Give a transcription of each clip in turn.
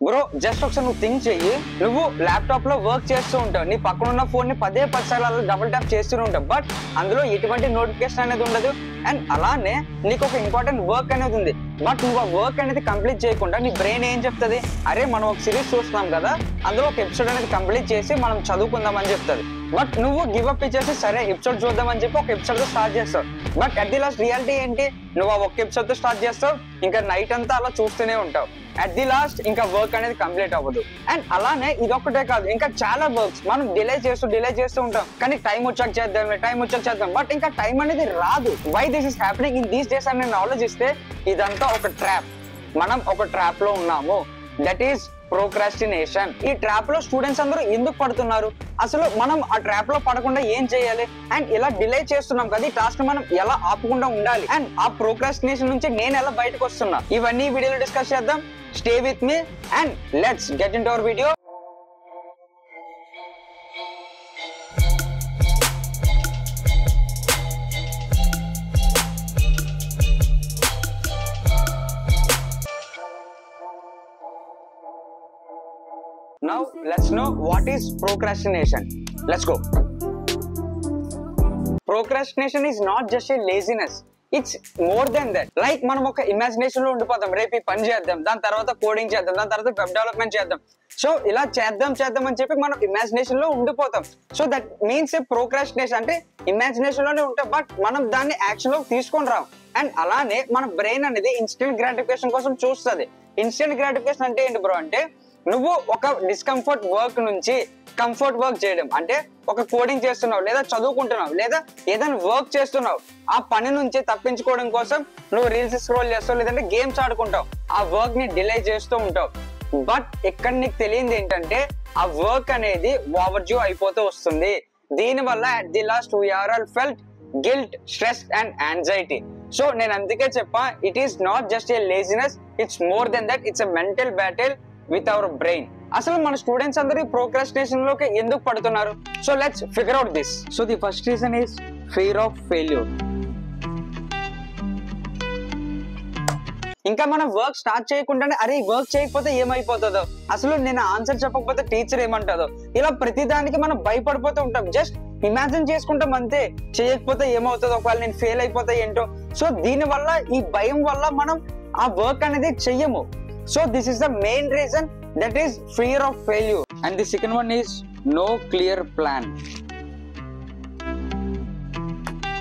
Bro just ఒకసారి నువ్వు think చెయ్యి. నువ్వు ల్యాప్టాప్ లో వర్క్ చేస్తూ ఉంటావు, నీ పక్కన ఉన్న ఫోన్ ని 10 సార్లు డబుల్ ట్యాప్ చేస్తూ ఉంటావు, బట్ అందులో ఎటువంటి నోటిఫికేషన్ అనేది ఉండదు. అండ్ అలానే నీకు ఒక ఇంపార్టెంట్ వర్క్ అనేది ఉంది, బట్ నువ్వు ఆ వర్క్ అనేది కంప్లీట్ చేయకుండా నీ బ్రెయిన్ ఏం చెప్తుంది, అరే మనం ఒక సిరీస్ చూస్తున్నాం కదా, అందులో ఒక ఎపిసోడ్ అనేది కంప్లీట్ చేసి మనం చదువుకుందాం అని చెప్తుంది. బట్ నువ్వు గివ్ అప్ ఇచ్చేసి సరే ఎపిసోడ్ చూద్దాం అని చెప్పి ఒక ఎపిసోడ్ తో స్టార్ట్ చేస్తావు. But at the last reality ఏంటి, నువ్వు ఆ ఒక ఎపిసోడ్ తో స్టార్ట్ చేస్తావు, ఇంకా నైట్ అంతా అలా చూస్తూనే ఉంటావు. అట్ ది లాస్ట్ ఇంకా వర్క్ అనేది కంప్లీట్ అవ్వదు. అండ్ అలానే ఇదొక్కటే కాదు, ఇంకా చాలా వర్క్స్ మనం డిలే చేస్తూ ఉంటాం, కానీ టైం వచ్చాక చేద్దాం, బట్ ఇంకా టైం అనేది రాదు. Why this is happening in these days అని నేను ఆలోచిస్తే ఇదంతా ఒక ట్రాప్. మనం ఒక ట్రాప్ లో ఉన్నాము, దట్ ఈస్ ప్రోక్రాస్టినేషన్. ఈ ట్రాప్ లో స్టూడెంట్స్ అందరూ ఎందుకు పడుతున్నారు, అసలు మనం ఆ ట్రాప్ లో పడకుండా ఏం చేయాలి, అండ్ ఇలా డిలే చేస్తున్నాం కదా ఈ టాస్క్ మనం ఎలా ఆపకుండా ఉండాలి, అండ్ ఆ ప్రోక్రాస్టినేషన్ నుంచి నేను ఎలా బయటకు వస్తున్నా, ఇవన్నీ వీడియోలో డిస్కస్ చేద్దాం. Stay with me and let's get into hour video. Now let's know what is procrastination. Let's go. Procrastination is not just a laziness. It's more than that. Like మనం ఒక ఇమాజినేషన్ లో ఉండిపోతాం, రేపు ఈ పని చేద్దాం, దాని తర్వాత కోడింగ్ చేద్దాం, దాని తర్వాత వెబ్ డెవలప్మెంట్ చేద్దాం. సో ఇలా చేద్దాం అని చెప్పి మనం ఇమాజినేషన్ లో ఉండిపోతాం. సో దట్ మీన్స్ ప్రోక్రాస్టినేషన్ అంటే ఇమాజినేషన్ లోనే ఉంటాం, బట్ మనం దాన్ని యాక్షన్ లో తీసుకొని రాం. అండ్ అలానే మన బ్రెయిన్ అనేది ఇన్స్టెంట్ గ్రాటిఫికేషన్ కోసం చూస్తుంది. ఇన్స్టెంట్ గ్రాటిఫికేషన్ అంటే ఏంటి బ్రో అంటే, నువ్వు ఒక డిస్కంఫర్ట్ వర్క్ నుంచి కంఫర్ట్ వర్క్ చేయడం, అంటే ఒక కోడింగ్ చేస్తున్నావు లేదా చదువుకుంటున్నావు లేదా ఏదైనా వర్క్ చేస్తున్నావు, ఆ పని నుంచి తప్పించుకోవడం కోసం నువ్వు రీల్స్ స్క్రోల్ చేస్తావు లేదంటే గేమ్స్ ఆడుకుంటావు, ఆ వర్క్ ని డిలే చేస్తూ ఉంటావు. బట్ ఇక్కడ నీకు తెలియంది ఏంటంటే ఆ వర్క్ అనేది ఓవర్ డ్యూ అయిపోతూ వస్తుంది. దీనివల్ల at the last we are all felt guilt, stress and anxiety. So నేను అందుకే చెప్పా, it is not just a laziness, it's more than that, it's a mental battle with our brain. అసలు మన students అందరూ procrastination లోకి ఎందుకు పడుతున్నారు? So let's figure out this. So the first reason is fear of failure. ఇంకా మనం work start చేయకుండానే అరే వర్క్ చేయకపోతే ఏమైపోతుందో, అసలు నేను ఆన్సర్ చెప్పకపోతే టీచర్ ఏమంటుందో, ఇలా ప్రతిదానికి మనం భయపడిపోతూ ఉంటాం. జస్ట్ ఇమాజిన్ చేసుకుంటాం అంతే, చేయకపోతే ఏమవుతుందో, ఒకవేళ నేను ఫెయిల్ అయిపోతే ఏంటో. సో దీని వల్ల, ఈ భయం వల్ల మనం ఆ వర్క్ అనేది చెయ్యము. So this is the main reason, that is fear of failure. And the second one is no clear plan.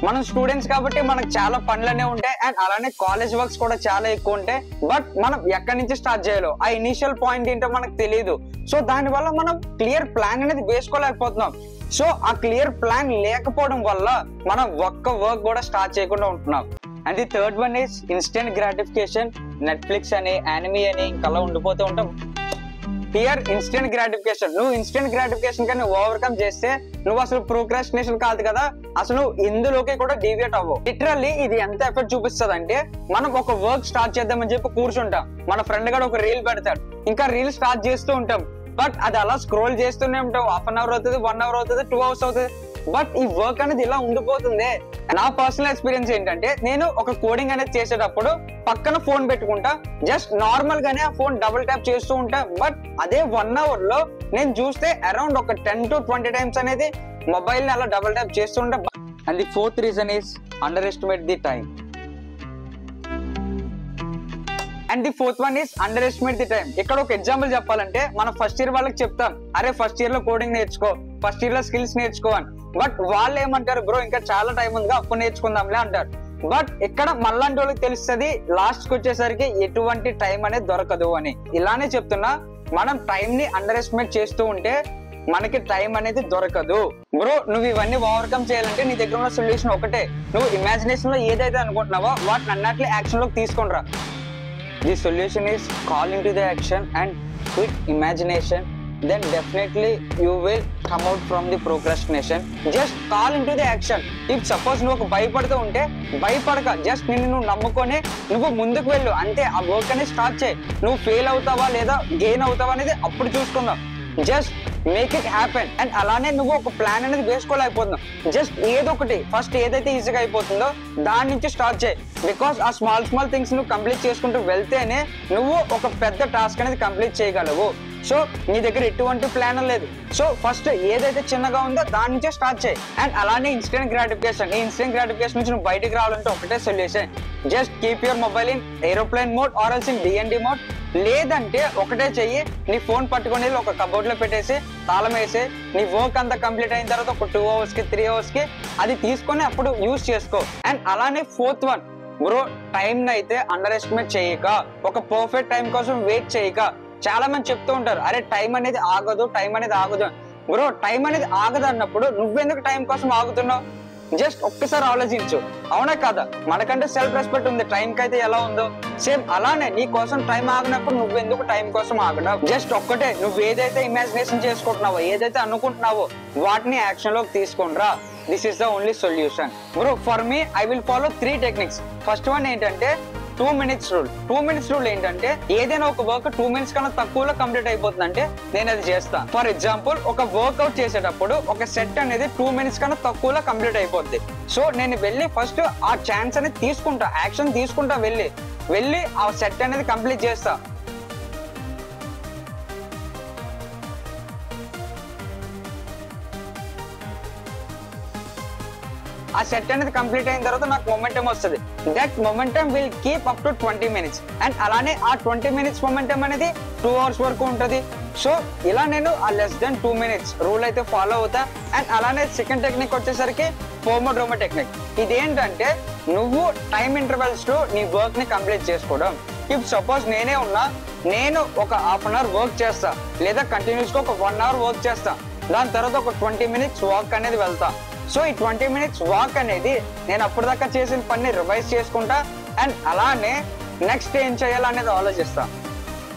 మనం స్టూడెంట్స్ కాబట్టి మనకు చాలా పనులనే ఉంటాయి, అండ్ అలానే కాలేజ్ వర్క్స్ కూడా చాలా ఎక్కువ ఉంటాయి. బట్ మనం ఎక్కడి నుంచి స్టార్ట్ చేయాలో, ఆ ఇనిషియల్ పాయింట్ ఏంటో మనకు తెలియదు. సో దాని వల్ల మనం క్లియర్ ప్లాన్ అనేది వేసుకోలేకపోతున్నాం. సో ఆ క్లియర్ ప్లాన్ లేకపోవడం వల్ల మనం ఒక్క వర్క్ కూడా స్టార్ట్ చేయకుండా ఉంటున్నాం. And the third one is instant gratification. Netflix అని, యానిమీ అని ఇంకా అలా ఉండిపోతూ ఉంటాం. హియర్ ఇన్స్టెంట్ గ్రాటిఫికేషన్, నువ్వు ఇన్స్టెంట్ గ్రాటిఫికేషన్ కానీ ఓవర్కమ్ చేస్తే నువ్వు అసలు ప్రోక్రాస్టినేషన్ కాదు కదా, అసలు ఇందులోకి కూడా డీవియేట్ అవ్వవు. లిటరల్లీ ఇది ఎంత ఎఫెక్ట్ చూపిస్తుంది అంటే, మనం ఒక వర్క్ స్టార్ట్ చేద్దామని చెప్పి కూర్చుంటాం, మన ఫ్రెండ్ కూడా ఒక రీల్ పెడతాడు, ఇంకా రీల్ స్టార్ట్ చేస్తూ ఉంటాం, బట్ అది అలా స్క్రోల్ చేస్తూనే ఉంటావు. 1 hour అవుతుంది, 1 hour అవుతుంది, 2 hours అవుతుంది, బట్ ఈ వర్క్ అనేది ఇలా ఉండిపోతుంది. నా పర్సనల్ ఎక్స్పీరియన్స్ ఏంటంటే, నేను ఒక కోడింగ్ అనేది చేసేటప్పుడు పక్కన ఫోన్ పెట్టుకుంటా, జస్ట్ నార్మల్ గానే ఆ ఫోన్ డబుల్ ట్యాప్ చేస్తూ ఉంటా, బట్ అదే 1 hour లో నేను చూస్తే అరౌండ్ ఒక 10 to 20 times అనేది మొబైల్ ని అలా డబుల్ ట్యాప్ చేస్తుంటా. And the fourth reason is under estimate the time. And the fourth one is under estimate the time. ఇక్కడ ఒక ఎగ్జాంపుల్ చెప్పాలంటే, మనం ఫస్ట్ ఇయర్ వాళ్ళకి చెప్తాం, అరే ఫస్ట్ ఇయర్ లో కోడింగ్ నేర్చుకో, ఫస్ట్ ఇయర్ లో స్కిల్స్ నేర్చుకో అని. బట్ వాళ్ళు ఏమంటారు, బ్రో ఇంకా చాలా టైం ఉందిగా అప్పుడు నేర్చుకుందాంలే అంటారు. బట్ ఇక్కడ మళ్ళంటి వాళ్ళకి తెలుస్తుంది లాస్ట్ కి వచ్చేసరికి ఎటువంటి టైం అనేది దొరకదు అని. ఇలానే చెప్తున్నా, మనం టైం ని అండర్ ఎస్టిమేట్ చేస్తూ ఉంటే మనకి టైం అనేది దొరకదు. బ్రో నువ్వు ఇవన్నీ ఓవర్కమ్ చేయాలంటే నీ దగ్గర ఉన్న సొల్యూషన్ ఒకటే, నువ్వు ఇమాజినేషన్ లో ఏదైతే అనుకుంటున్నావో వాటిని అన్నట్లే యాక్షన్ లోకి తీసుకొని రా. The solution is call into the action and quit imagination. Then definitely you will come out from the procrastination. Just call into the action. If suppose నువ్వు భయపడుతూ ఉంటే భయపడక, జస్ట్ నిన్ను నమ్ముకొని నువ్వు ముందుకు వెళ్ళు అంతే. ఆ వర్క్ అనేది స్టార్ట్ చేయి. నువ్వు ఫెయిల్ అవుతావా లేదా గెయిన్ అవుతావా అనేది అప్పుడు చూసుకుందాం. Just make it happen. And అలానే నువ్వు ఒక ప్లాన్ అనేది వేసుకోలేకపోతున్నావు, జస్ట్ ఏదో ఒకటి ఫస్ట్ ఏదైతే ఈజీగా అయిపోతుందో దాని నుంచి స్టార్ట్ చేయి. బికాస్ ఆ స్మాల్ థింగ్స్ నువ్వు కంప్లీట్ చేసుకుంటూ వెళ్తేనే నువ్వు ఒక పెద్ద టాస్క్ అనేది కంప్లీట్ చేయగలవు. సో నీ దగ్గర ఎటువంటి ప్లాన్ లేదు. సో ఫస్ట్ ఏదైతే చిన్నగా ఉందో దాని నుంచే స్టార్ట్ చేయి. అండ్ అలానే ఇన్స్టెంట్ గ్రాటిఫికేషన్, ఈ ఇన్స్టెంట్ గ్రాటిఫికేషన్ నుంచి నువ్వు బయటకు రావాలంటే ఒకటే solution, just keep your mobile in aeroplane mode or else in DND mode. లేదంటే ఒకటే చెయ్యి, నీ ఫోన్ పట్టుకొని ఒక కబోర్డ్ లో పెట్టేసి తాళం వేసి నీ వర్క్ అంతా కంప్లీట్ అయిన తర్వాత ఒక 2 hours కి 3 hours కి అది తీసుకొని అప్పుడు యూజ్ చేసుకో. అండ్ అలానే 4th వన్ బ్రో, టైం అయితే అండర్ ఎస్టిమేట్ చేయక, ఒక పర్ఫెక్ట్ టైం కోసం వెయిట్ చేయక. చాలా మంది చెప్తూ ఉంటారు, అరే టైం అనేది ఆగదు, టైం అనేది ఆగదు. బ్రో టైం అనేది ఆగదు అన్నప్పుడు నువ్వెందుకు టైం కోసం ఆగుతున్నావు? జస్ట్ ఒక్కసారి ఆలోచించు, అవునా కదా? మనకంటే సెల్ఫ్ రెస్పెక్ట్ ఉంది, టైం కి అయితే ఎలా ఉందో సేమ్ అలానే నీ కోసం టైం ఆగినప్పుడు నువ్వెందుకు టైం కోసం ఆగడం? జస్ట్ ఒక్కటే, నువ్వు ఏదైతే ఇమాజినేషన్ చేసుకుంటున్నావో, ఏదైతే అనుకుంటున్నావో వాటిని యాక్షన్ లోకి తీసుకుంటా. This is the only solution bro. For me I will follow 3 techniques. First one ఏంటంటే 2 minutes రూల్. 2 minutes రూల్ ఏంటంటే ఏదైనా ఒక వర్క్ 2 minutes కన్నా తక్కువలో కంప్లీట్ అయిపోతుందంటే నేను అది చేస్తాను. ఫర్ ఎగ్జాంపుల్ ఒక వర్క్అవుట్ చేసేటప్పుడు ఒక సెట్ అనేది 2 minutes కన్నా తక్కువలో కంప్లీట్ అయిపోద్ది. సో నేను వెళ్ళి ఫస్ట్ ఆ ఛాన్స్ అనేది తీసుకుంటా, యాక్షన్ తీసుకుంటా, వెళ్ళి ఆ సెట్ అనేది కంప్లీట్ చేస్తా. ఆ సెట్ అనేది కంప్లీట్ అయిన తర్వాత నాకు మొమెంటం వస్తుంది. That momentum will keep up to 20 minutes. And అలానే ఆ 20 minutes మొమెంటం అనేది 2 hours వరకు ఉంటుంది. సో ఇలా నేను ఆ లెస్ దెన్ 2 minutes రూల్ అయితే ఫాలో అవుతా. అండ్ అలానే సెకండ్ టెక్నిక్ వచ్చేసరికి పోమోడ్రోమో టెక్నిక్. ఇదేంటంటే నువ్వు టైం ఇంటర్వెల్స్ లో నీ వర్క్ ని కంప్లీట్ చేసుకోవడం. ఇఫ్ సపోజ్ నేను ఒక 1/2 hour వర్క్ చేస్తా, లేదా కంటిన్యూస్ గా ఒక 1 hour వర్క్ చేస్తా, దాని తర్వాత ఒక 20 minutes వాక్ అనేది వెళ్తా. సో ఈ 20 minutes వాక్ అనేది నేను అప్పటిదాకా చేసిన పని రివైజ్ చేసుకుంటా. అండ్ అలానే నెక్స్ట్ ఏం చేయాలనేది ఆలోచిస్తా.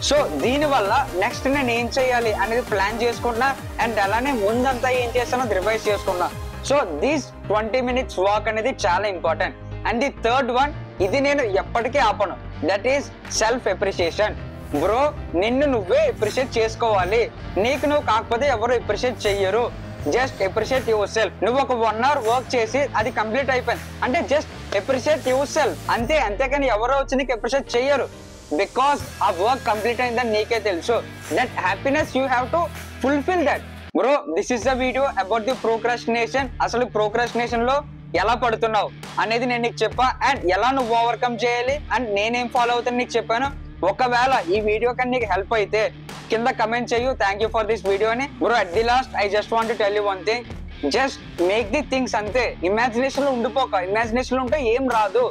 సో దీనివల్ల నెక్స్ట్ నేను ఏం చేయాలి అనేది ప్లాన్ చేసుకుంటున్నా. అండ్ అలానే ముందంతా ఏం చేస్తానో రివైజ్ చేసుకున్నా. సో దిస్ 20 minutes వాక్ అనేది చాలా important. And the third one, ఇది నేను ఎప్పటికీ ఆపను, that is self appreciation. Bro నిన్ను నువ్వే అప్రిషియేట్ చేసుకోవాలి. నీకు నువ్వు కాకపోతే ఎవరు అప్రిషియేట్ చెయ్యరు. Just appreciate your self. నువ్వు ఒక 1 hour వర్క్ చేసి అది కంప్లీట్ అయిపోయింది అంటే జస్ట్ అప్రిషియేట్ యువర్ సెల్ఫ్ అంతే. అంతేకాని ఎవరో వచ్చి నీకు అప్రిషియేట్ చెయ్యరు. బికాస్ ఆ వర్క్ కంప్లీట్ అయిందని నీకే తెలుసు. That happiness you have to fulfil that. Bro this is the video about the procrastination. అసలు ప్రోక్రాస్టినేషన్ లో ఎలా పడుతున్నావు అనేది నేను నీకు చెప్పా. అండ్ ఎలా నువ్వు ఓవర్కమ్ చేయాలి అండ్ నేనేం ఫాలో అవుతాను నీకు చెప్పాను. ఒకవేళ ఈ వీడియో కానీ నీకు హెల్ప్ అయితే కింద కమెంట్ చెయ్యు, thank you for this video అని. Bro at the last I just want to tell you one thing, just make the things అంతే. ఇమాజినేషన్ లో ఉండిపోక, ఇమాజినేషన్ లో ఉంటే ఏం రాదు.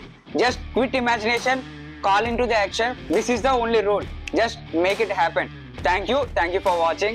Just quit imagination, call in to the action. This is the only rule. Just make it happen. Thank you for watching.